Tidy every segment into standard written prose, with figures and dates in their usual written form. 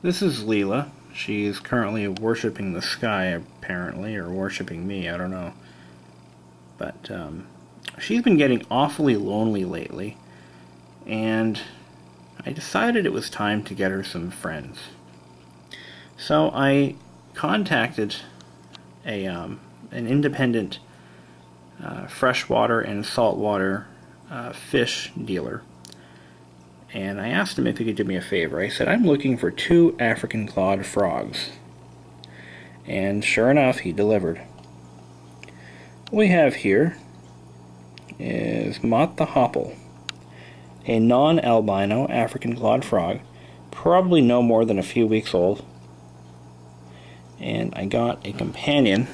This is Leela. She's currently worshipping the sky, apparently, or worshipping me, I don't know. But she's been getting awfully lonely lately, and I decided it was time to get her some friends. So I contacted an independent freshwater and saltwater fish dealer, and I asked him if he could do me a favor. I said, I'm looking for 2 African clawed frogs. And sure enough, he delivered. What we have here is Mott the Hopple, a non-albino African clawed frog, probably no more than a few weeks old. And I got a companion.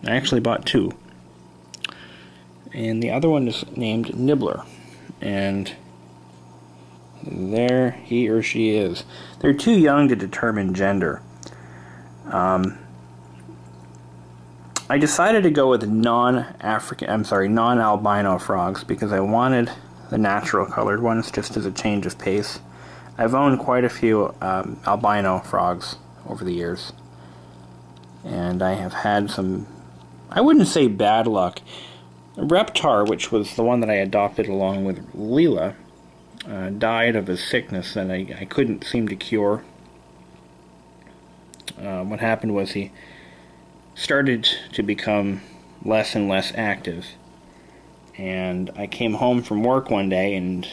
I actually bought 2. And the other one is named Nibbler. And there he or she is. They're too young to determine gender. I decided to go with non-albino frogs because I wanted the natural colored ones just as a change of pace. I've owned quite a few albino frogs over the years, and I have had some, I wouldn't say bad luck. Reptar, which was the one that I adopted along with Leela, died of a sickness that I couldn't seem to cure. What happened was he started to become less and less active, and I came home from work one day and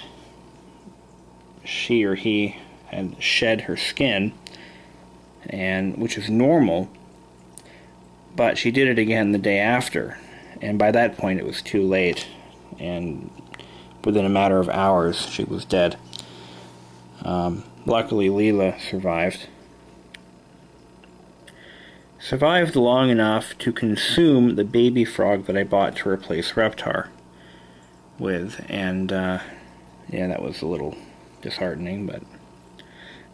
she or he had shed her skin, and which is normal, but she did it again the day after, and by that point it was too late, and within a matter of hours she was dead. Luckily Leela survived long enough to consume the baby frog that I bought to replace Reptar with, and yeah, that was a little disheartening. But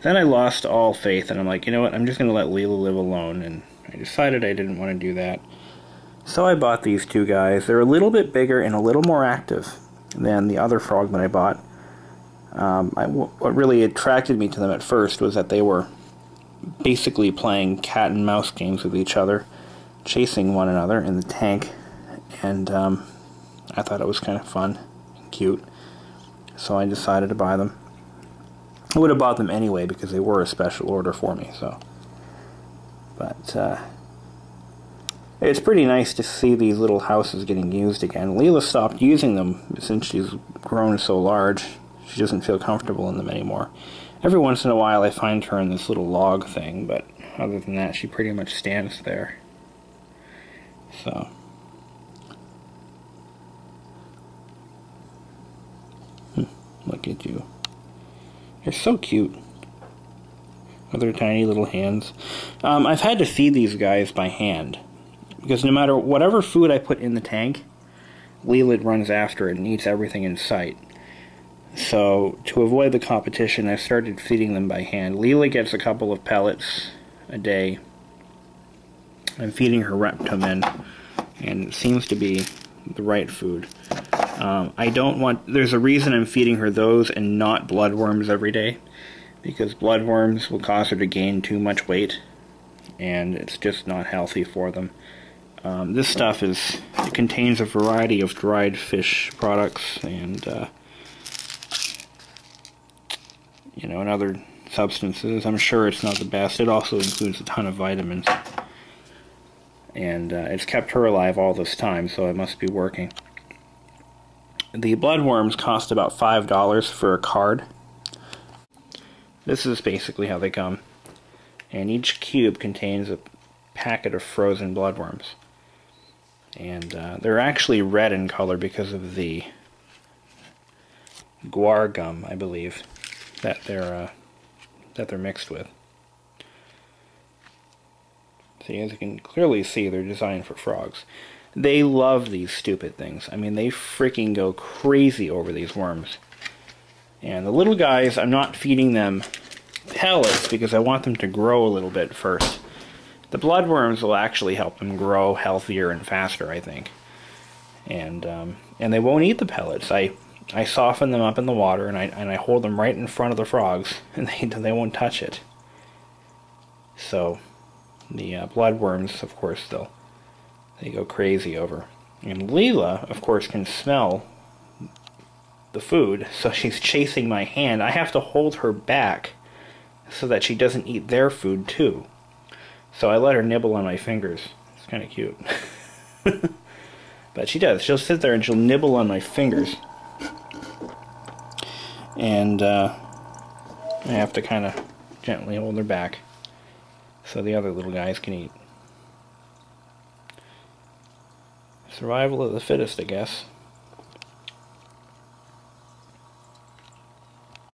then I lost all faith, and I'm like, you know what, I'm just going to let Leela live alone, and I decided I didn't want to do that. So I bought these 2 guys. They're a little bit bigger and a little more active than the other frog that I bought. What really attracted me to them at first was that they were basically playing cat and mouse games with each other, chasing one another in the tank, and I thought it was kind of fun and cute, so I decided to buy them. I would have bought them anyway because they were a special order for me, so. But it's pretty nice to see these little houses getting used again. Leela stopped using them since she's grown so large. She doesn't feel comfortable in them anymore. Every once in a while I find her in this little log thing, but other than that she pretty much stands there. So. Look at you. You're so cute. With their tiny little hands. I've had to feed these guys by hand, because no matter whatever food I put in the tank, Leela runs after it and eats everything in sight. So, to avoid the competition, I've started feeding them by hand. Leela gets a couple of pellets a day. I'm feeding her Reptomen, and it seems to be the right food. There's a reason I'm feeding her those and not bloodworms every day, because bloodworms will cause her to gain too much weight, and it's just not healthy for them. This stuff it contains a variety of dried fish products and and other substances. I'm sure it's not the best. It also includes a ton of vitamins. And it's kept her alive all this time, so it must be working. The bloodworms cost about $5 for a card. This is basically how they come. And each cube contains a packet of frozen bloodworms. And they're actually red in color because of the guar gum, I believe, that they're mixed with. See, as you can clearly see, they're designed for frogs. They love these stupid things. I mean, they freaking go crazy over these worms. And the little guys, I'm not feeding them pellets because I want them to grow a little bit first. The bloodworms will actually help them grow healthier and faster, I think. And they won't eat the pellets. I soften them up in the water, and I hold them right in front of the frogs, and they won't touch it. So the bloodworms, of course, they go crazy over. And Leela, of course, can smell the food, so she's chasing my hand. I have to hold her back so that she doesn't eat their food too. So I let her nibble on my fingers. It's kind of cute. But she does. She'll sit there and she'll nibble on my fingers. And I have to kind of gently hold her back so the other little guys can eat. Survival of the fittest, I guess.